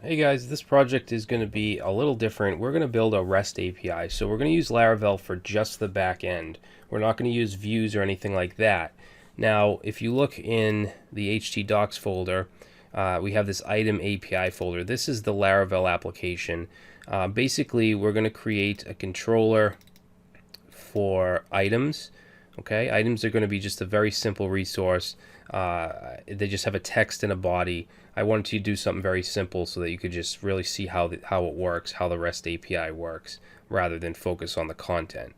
Hey guys, this project is going to be a little different. We're going to build a REST API. So we're going to use Laravel for just the back end. We're not going to use views or anything like that. Now, if you look in the htdocs folder, we have this item API folder. This is the Laravel application. Basically, we're going to create a controller for items. Okay, items are going to be just a very simple resource. They just have a text and a body. I wanted you to do something very simple so that you could just really see how it works, how the REST API works, rather than focus on the content.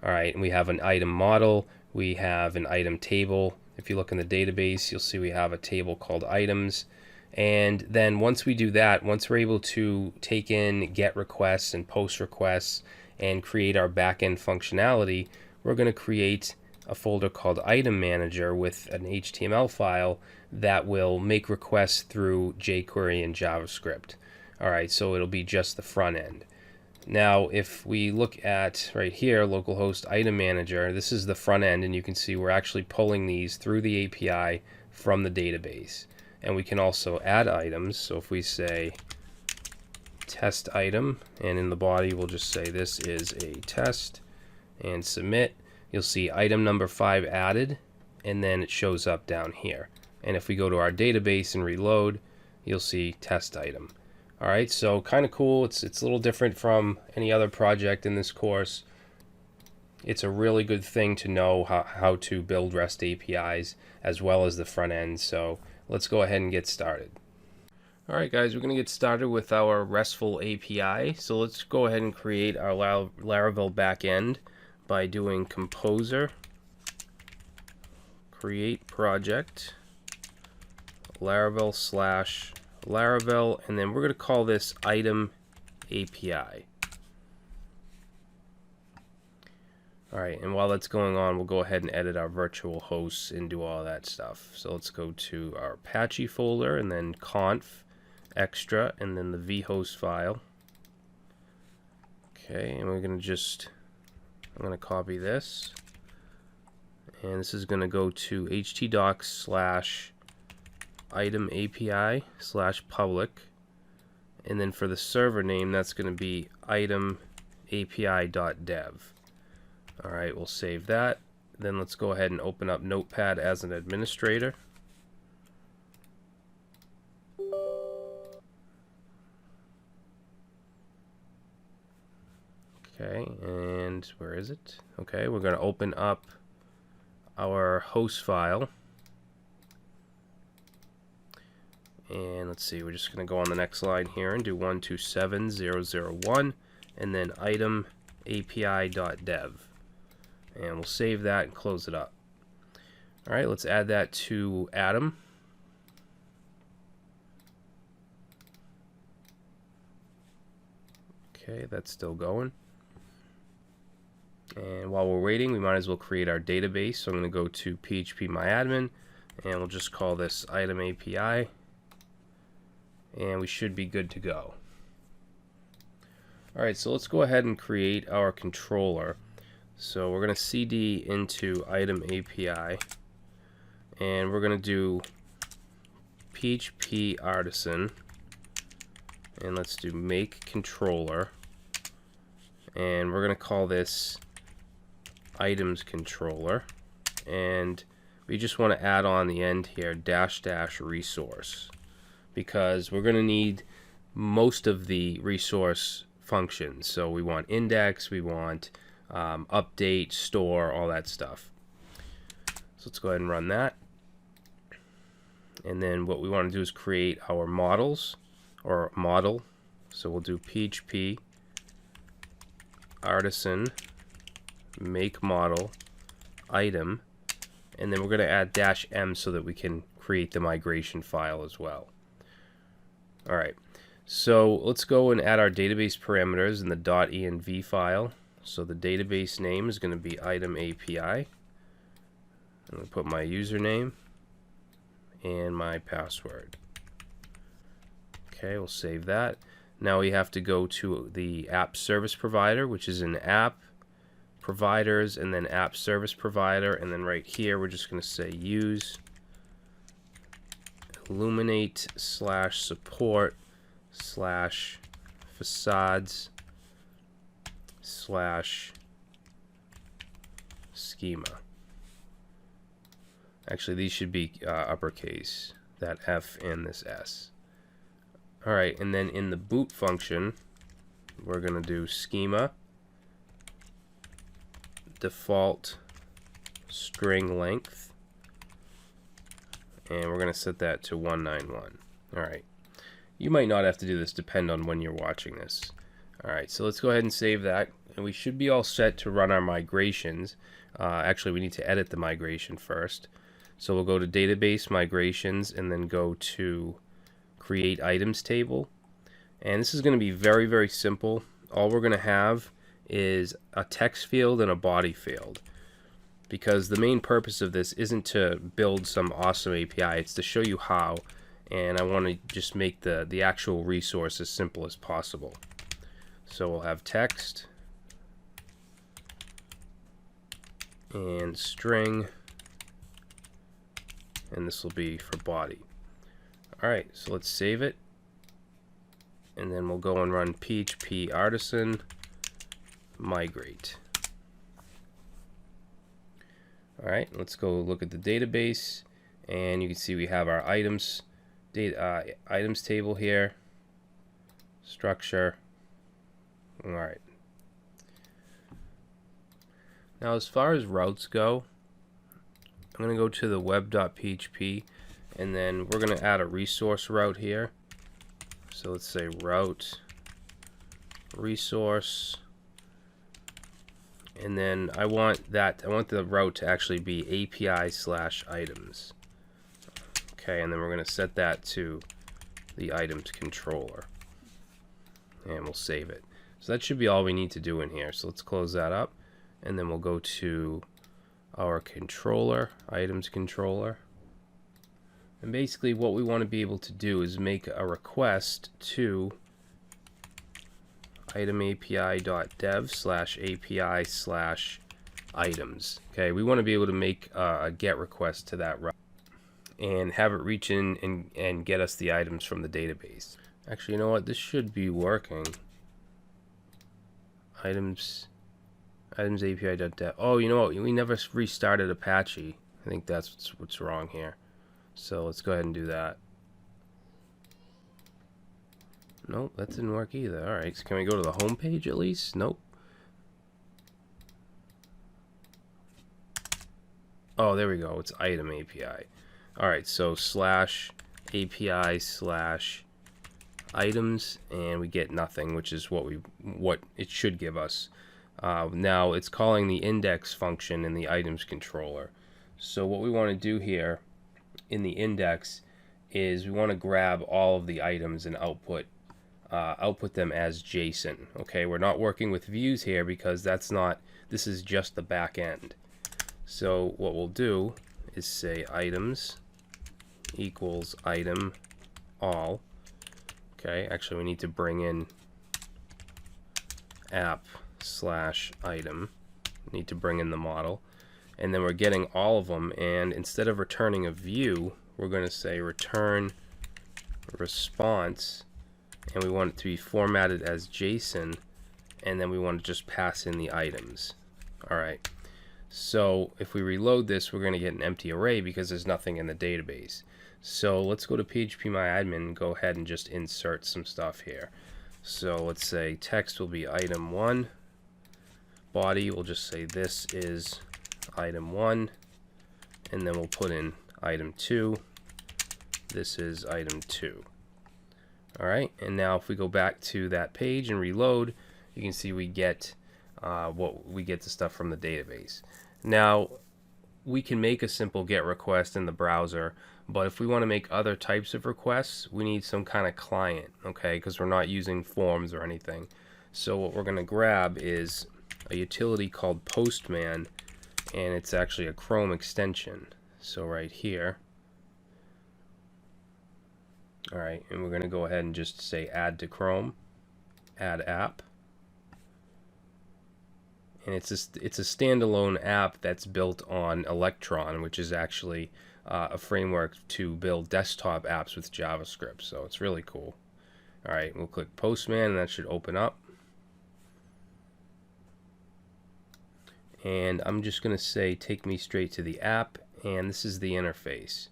All right, and we have an item model. We have an item table. If you look in the database, you'll see we have a table called items. And then once we do that, once we're able to take in GET requests and POST requests and create our backend functionality, we're going to create a folder called Item Manager with an HTML file that will make requests through jQuery and JavaScript. All right, so it'll be just the front end. Now, if we look at right here, localhost Item Manager, this is the front end, and you can see we're actually pulling these through the API from the database. And we can also add items. So if we say test item, and in the body we'll just say this is a test, and submit, you'll see item number 5 added, and then it shows up down here. And if we go to our database and reload, you'll see test item. All right, so kind of cool. It's a little different from any other project in this course. It's a really good thing to know how to build REST APIs as well as the front end. So let's go ahead and get started. All right, guys, we're going to get started with our RESTful API. So let's go ahead and create our Laravel backend by doing composer, create project, Laravel / Laravel, and then we're going to call this item API. All right, and while that's going on, we'll go ahead and edit our virtual hosts and do all that stuff. So let's go to our Apache folder and then conf extra and then the vhost file. Okay, and we're going to I'm going to copy this, and this is going to go to htdocs / item API / public, and then for the server name, that's going to be item API.dev. All right, we'll save that. Then let's go ahead and open up Notepad as an administrator. Okay, and where is it? Okay, we're going to open up our host file. And let's see, we're just going to go on the next line here and do 127.0.0.1 and then item API.dev. And we'll save that and close it up. All right, let's add that to Atom. Okay, that's still going. And while we're waiting, we might as well create our database. So I'm going to go to phpMyAdmin, and we'll just call this item API, and we should be good to go. All right, so let's go ahead and create our controller. So we're going to cd into item API, and we're going to do php artisan, and let's do make controller, and we're going to call this items controller, and we just want to add on the end here -- resource, because we're going to need most of the resource functions. So we want index, we want update, store, all that stuff. So let's go ahead and run that. And then what we want to do is create our models, or model. So we'll do php artisan make model item, and then we're going to add -m so that we can create the migration file as well. All right, so let's go and add our database parameters in the .env file. So the database name is going to be item API. I'm going to put my username and my password. Okay, we'll save that. Now we have to go to the app service provider, which is in app providers and then app service provider, and then right here we're just going to say use illuminate/support slash facades slash schema. Actually, these should be uppercase, that F and this S. Alright, and then in the boot function, we're going to do schema default string length, and we're going to set that to 191. Alright, you might not have to do this, depend on when you're watching this. Alright, so let's go ahead and save that, and we should be all set to run our migrations. Actually, we need to edit the migration first. So we'll go to database migrations and then go to create items table. And this is going to be very, very simple. All we're going to have is a text field and a body field, because the main purpose of this isn't to build some awesome API, it's to show you how, and I want to just make the actual resource as simple as possible. So we'll have text and string, and this will be for body. Alright, so let's save it, and then we'll go and run PHP artisan migrate. Alright, let's go look at the database, and you can see we have our items items table here, structure. Alright, now as far as routes go, I'm going to go to the web.php, and then we're going to add a resource route here. So let's say route resource, and then I want the route to actually be API/items. Okay, and then we're going to set that to the items controller, and we'll save it. So that should be all we need to do in here. So let's close that up, and then we'll go to our controller, items controller, and basically what we want to be able to do is make a request to itemapi.dev/API/items. Okay, we want to be able to make a GET request to that route and have it reach in and get us the items from the database. Actually, you know what? This should be working. Items API.dev. Oh, you know what? We never restarted Apache. I think that's what's wrong here. So let's go ahead and do that. Nope, that didn't work either. Alright, so can we go to the home page at least? Nope. Oh, there we go. It's item API. Alright, so /API/items, and we get nothing, which is what it should give us. Now it's calling the index function in the items controller. So what we want to do here in the index is we want to grab all of the items and output them as JSON. Okay, we're not working with views here because this is just the back end. So what we'll do is say items equals item all. Okay, actually we need to bring in app/item. Need to bring in the model, and then we're getting all of them, and instead of returning a view, we're going to say return response, and we want it to be formatted as JSON, and then we want to just pass in the items. Alright, so if we reload this, we're going to get an empty array because there's nothing in the database. So let's go to phpMyAdmin and go ahead and just insert some stuff here. So let's say text will be item 1, body will just say this is item 1, and then we'll put in item 2, this is item 2. Alright, and now if we go back to that page and reload, you can see we get the stuff from the database. Now we can make a simple GET request in the browser, but if we want to make other types of requests, we need some kind of client, okay, because we're not using forms or anything. So what we're going to grab is a utility called Postman, and it's actually a Chrome extension. So right here, alright, and we're going to go ahead and just say add to Chrome, add app. And it's a standalone app that's built on Electron, which is actually a framework to build desktop apps with JavaScript. So it's really cool. All right, we'll click Postman, and that should open up. And I'm just going to say take me straight to the app, and this is the interface.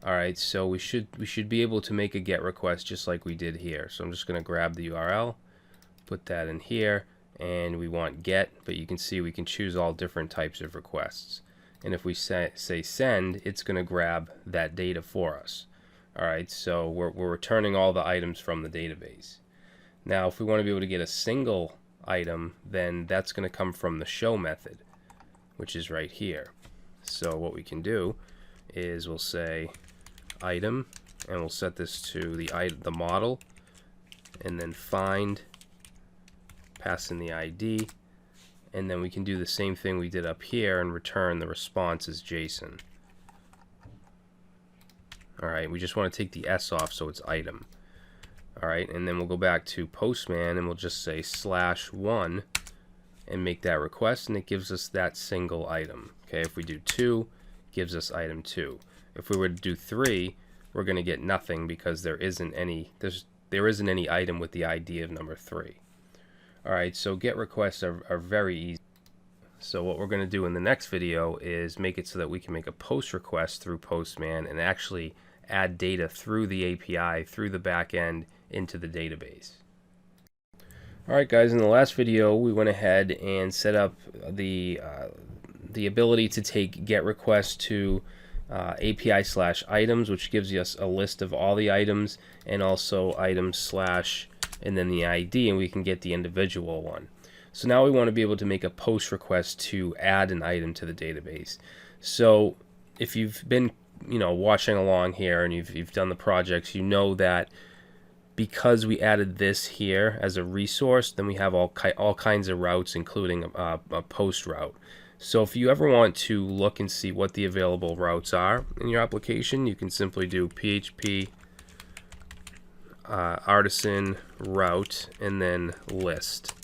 All right, so we should be able to make a GET request just like we did here. So I'm just going to grab the URL, put that in here, and we want GET, but you can see we can choose all different types of requests. And if we say send, it's going to grab that data for us. All right, so we're returning all the items from the database. Now, if we want to be able to get a single item, then that's going to come from the show method, which is right here. So what we can do is we'll say item, and we'll set this to the model, and then find, pass in the ID, and then we can do the same thing we did up here and return the response as JSON. Alright, we just want to take the S off so it's item. Alright, and then we'll go back to Postman and we'll just say /1 and make that request, and it gives us that single item. Okay, if we do 2, it gives us item 2. If we were to do 3, we're going to get nothing because there isn't any item with the ID of number 3. Alright, so GET requests are very easy. So what we're going to do in the next video is make it so that we can make a POST request through Postman and actually add data through the API, through the back end, into the database. Alright guys, in the last video we went ahead and set up the ability to take GET requests to API/items, which gives us a list of all the items, and also items/ and then the ID, and we can get the individual one. So now we want to be able to make a POST request to add an item to the database. So if you've been watching along here and you've done the projects, you know that because we added this here as a resource, then we have all kinds of routes, including a POST route. So if you ever want to look and see what the available routes are in your application, you can simply do PHP artisan route and then list.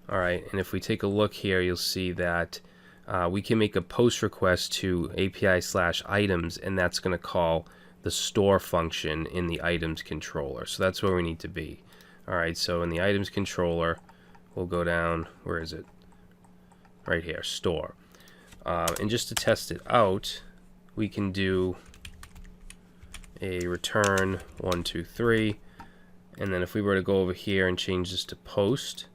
Alright, and if we take a look here, you'll see that we can make a POST request to API/items, and that's going to call the store function in the items controller. So that's where we need to be. Alright, so in the items controller, we'll go down, where is it? Right here, store. And just to test it out, we can do a return 1, 2, 3, and then if we were to go over here and change this to POST,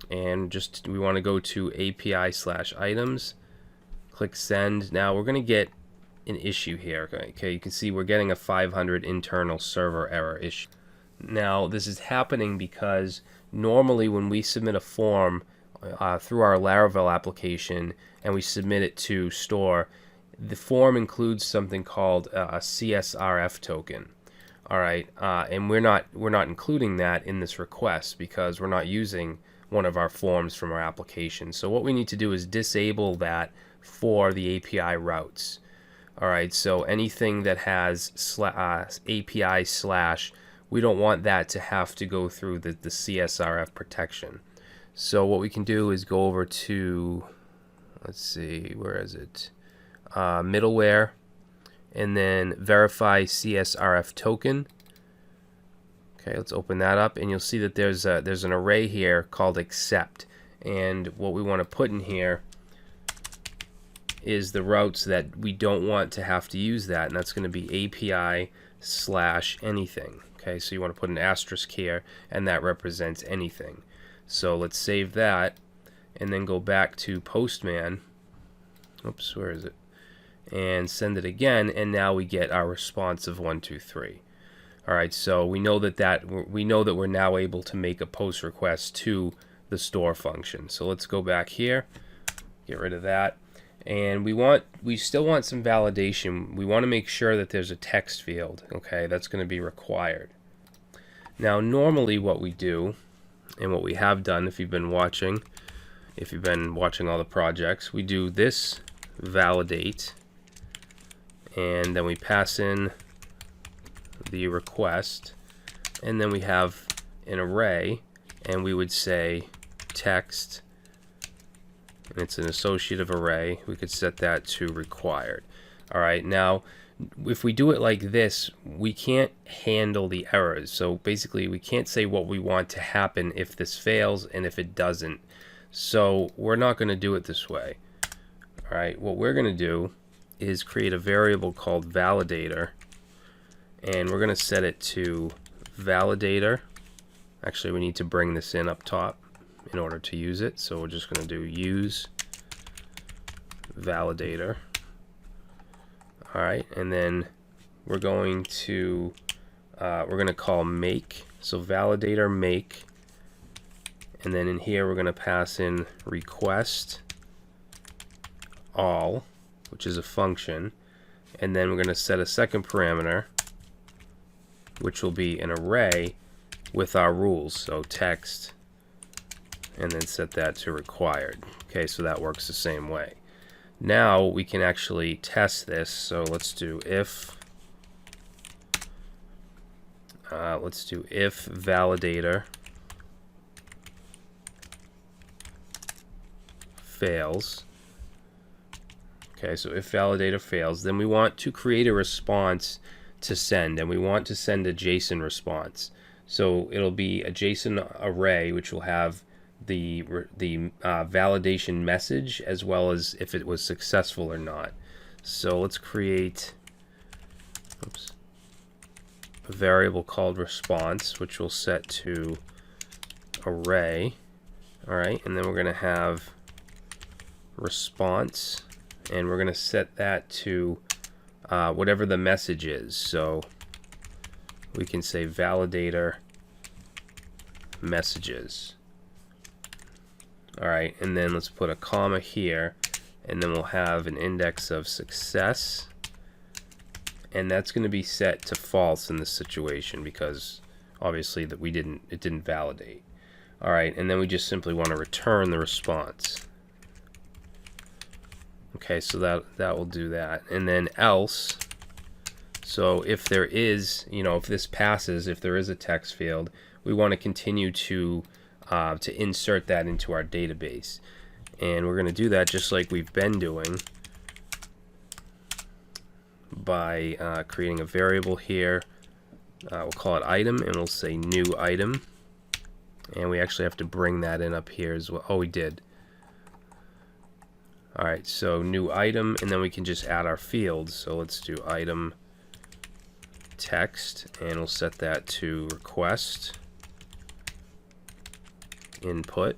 and we want to go to API/items, click send. Now we're going to get an issue here. Okay, you can see we're getting a 500 internal server error issue. Now this is happening because normally when we submit a form through our Laravel application and we submit it to store, the form includes something called a CSRF token. Alright, and we're not including that in this request because we're not using one of our forms from our application. So what we need to do is disable that for the API routes. Alright, so anything that has API/, we don't want that to have to go through the CSRF protection. So what we can do is go over to, let's see, where is it? Middleware, and then verify CSRF token. Okay, let's open that up, and you'll see that there's an array here called accept, and what we want to put in here is the routes that we don't want to have to use that, and that's going to be API/anything. Okay, so you want to put an asterisk here, and that represents anything. So let's save that, and then go back to Postman. Oops, where is it? And send it again, and now we get our response of 1, 2, 3. Alright, so we know that we're now able to make a POST request to the store function. So let's go back here, get rid of that, and we still want some validation. We want to make sure that there's a text field. Okay, that's going to be required. Now normally what we do, and what we have done if you've been watching all the projects, we do this validate, and then we pass in the request, and then we have an array, and we would say text, and it's an associative array. We could set that to required. All right, now if we do it like this, we can't handle the errors. So basically we can't say what we want to happen if this fails and if it doesn't. So we're not going to do it this way. All right, what we're going to do is create a variable called validator, and we're going to set it to validator. Actually, we need to bring this in up top in order to use it. So we're just going to do use validator. All right, and then we're going to call make. So validator make, and then in here we're going to pass in request all, which is a function, and then we're going to set a second parameter, which will be an array with our rules. So text, and then set that to required. Okay, so that works the same way. Now we can actually test this. So let's do if validator fails. Okay, so if validator fails, then we want to create a response to send, and we want to send a JSON response. So it'll be a JSON array which will have the validation message as well as if it was successful or not. So let's create a variable called response, which we'll set to array. All right, and then we're going to have response, and we're going to set that to whatever the message is. So we can say validator messages. All right, and then let's put a comma here, and then we'll have an index of success, and that's going to be set to false in this situation because obviously that it didn't validate. All right, and then we just simply want to return the response. Okay, so that will do that. And then else, so if there is, if this passes, if there is a text field, we want to continue to insert that into our database. And we're going to do that just like we've been doing by creating a variable here. We'll call it item, and we'll say new item. And we actually have to bring that in up here as well. Oh, we did. All right, so new item, and then we can just add our fields. So let's do item text, and we'll set that to request input,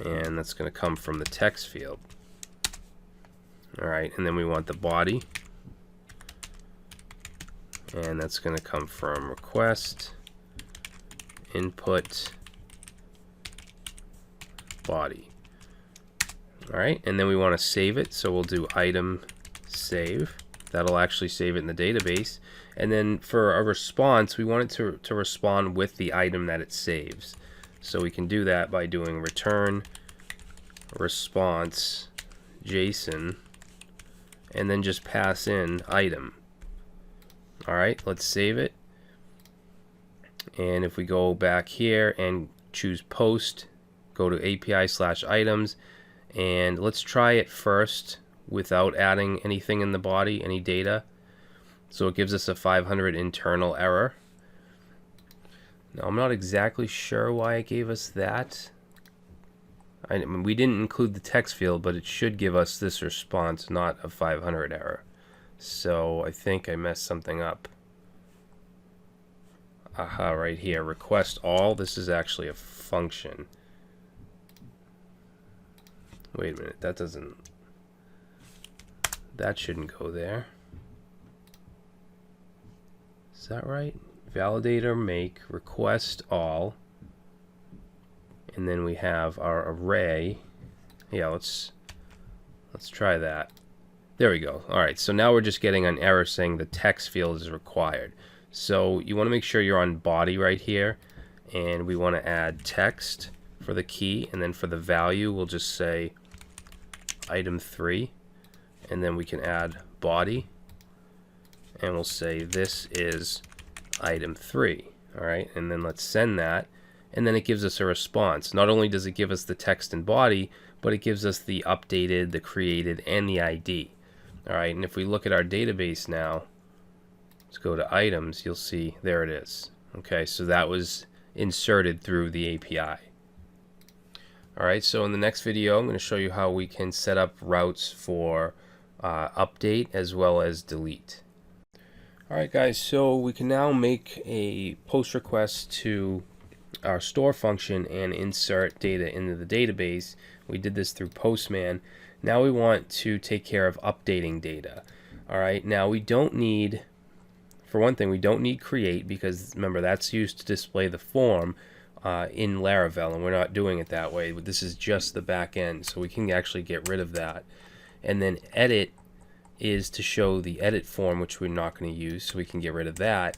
and that's going to come from the text field. All right, and then we want the body, and that's going to come from request input body. All right, and then we want to save it, so we'll do item save. That'll actually save it in the database. And then for a response, we want it to respond with the item that it saves. So we can do that by doing return response JSON, and then just pass in item. All right, let's save it. And if we go back here and choose post, go to API/items, and let's try it first without adding anything in the body, any data. So it gives us a 500 internal error. Now I'm not exactly sure why it gave us that. I mean, we didn't include the text field, but it should give us this response, not a 500 error. So I think I messed something up. Aha, right here, request all. This is actually a function. Wait a minute, that shouldn't go there. Is that right? Validator make request all, and then we have our array. Yeah, let's try that. There we go. All right, so now we're just getting an error saying the text field is required. So you want to make sure you're on body right here, and we want to add text for the key, and then for the value we'll just say item 3, and then we can add body, and we'll say this is item 3. All right, and then let's send that, and then it gives us a response. Not only does it give us the text and body, but it gives us the updated, the created, and the ID. Alright, and if we look at our database now, let's go to items, you'll see there it is. Okay, so that was inserted through the API. Alright, so in the next video I'm going to show you how we can set up routes for update as well as delete. Alright guys, so we can now make a post request to our store function and insert data into the database. We did this through Postman. Now we want to take care of updating data. Alright, now we don't need, for one thing, we don't need create, because remember that's used to display the form in Laravel, and we're not doing it that way. This is just the back end, so we can actually get rid of that. And then edit is to show the edit form, which we're not going to use, so we can get rid of that.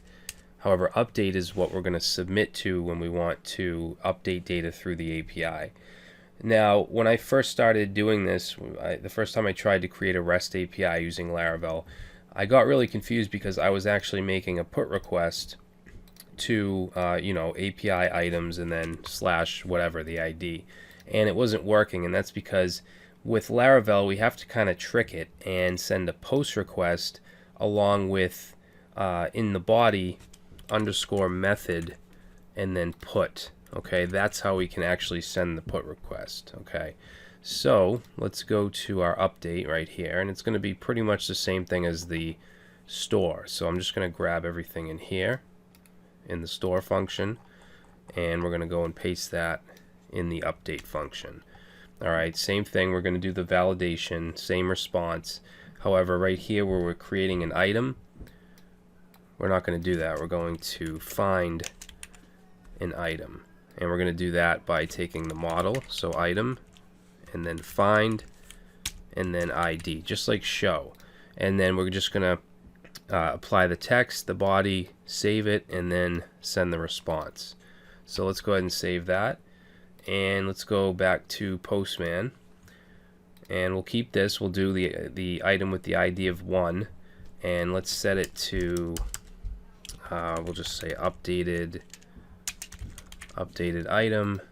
However, update is what we're going to submit to when we want to update data through the API. Now, when I first started doing this, the first time I tried to create a REST API using Laravel, I got really confused because I was actually making a put request to API items and then / whatever the ID, and it wasn't working. And that's because with Laravel we have to kind of trick it and send a post request along with in the body _method and then put. Okay, that's how we can actually send the put request. Okay, so let's go to our update right here, and it's going to be pretty much the same thing as the store. So I'm just going to grab everything in here in the store function, and we're going to go and paste that in the update function. Alright, same thing, we're going to do the validation, same response. However, right here where we're creating an item, we're not going to do that. We're going to find an item, and we're going to do that by taking the model, so item, and then find, and then ID, just like show. And then we're just going to apply the text, the body, save it, and then send the response. So let's go ahead and save that, and let's go back to Postman, and we'll keep this. We'll do the item with the ID of 1, and let's set it to we'll just say updated item,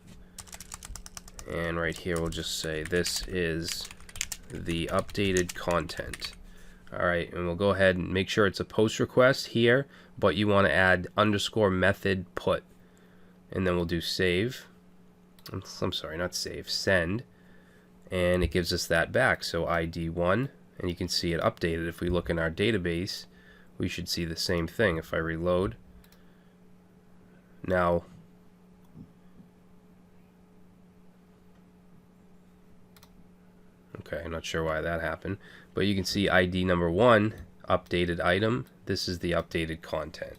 and right here we'll just say this is the updated content. Alright, and we'll go ahead and make sure it's a post request here, but you want to add _method put, and then we'll do save. I'm sorry, not save, send, and it gives us that back, so ID1, and you can see it updated. If we look in our database, we should see the same thing. If I reload now, okay, I'm not sure why that happened, but you can see ID number 1, updated item. This is the updated content.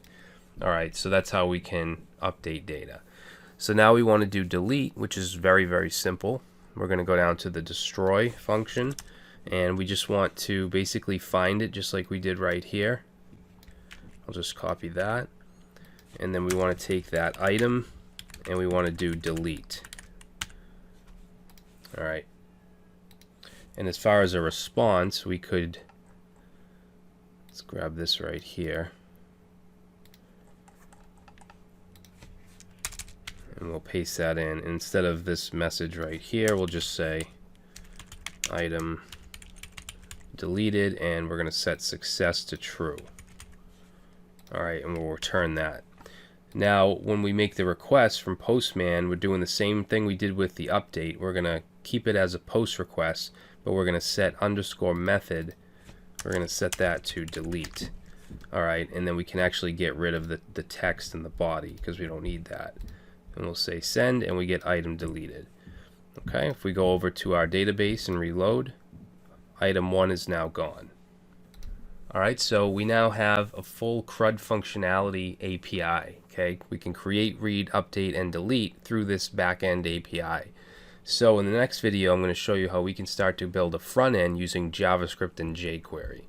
Alright, so that's how we can update data. So now we want to do delete, which is very, very simple. We're going to go down to the destroy function, and we just want to basically find it just like we did right here. I'll just copy that, and then we want to take that item and we want to do delete. Alright, and as far as a response, we could, let's grab this right here, and we'll paste that in. And instead of this message right here, we'll just say item deleted, and we're going to set success to true. Alright, and we'll return that. Now when we make the request from Postman, we're doing the same thing we did with the update. We're going to keep it as a post request, but we're going to set _method, we're going to set that to delete. Alright, and then we can actually get rid of the text in the body because we don't need that. And we'll say send, and we get item deleted. Okay, if we go over to our database and reload, item 1 is now gone. Alright, so we now have a full CRUD functionality API. Okay, we can create, read, update, and delete through this back-end API. So in the next video, I'm going to show you how we can start to build a front end using JavaScript and jQuery.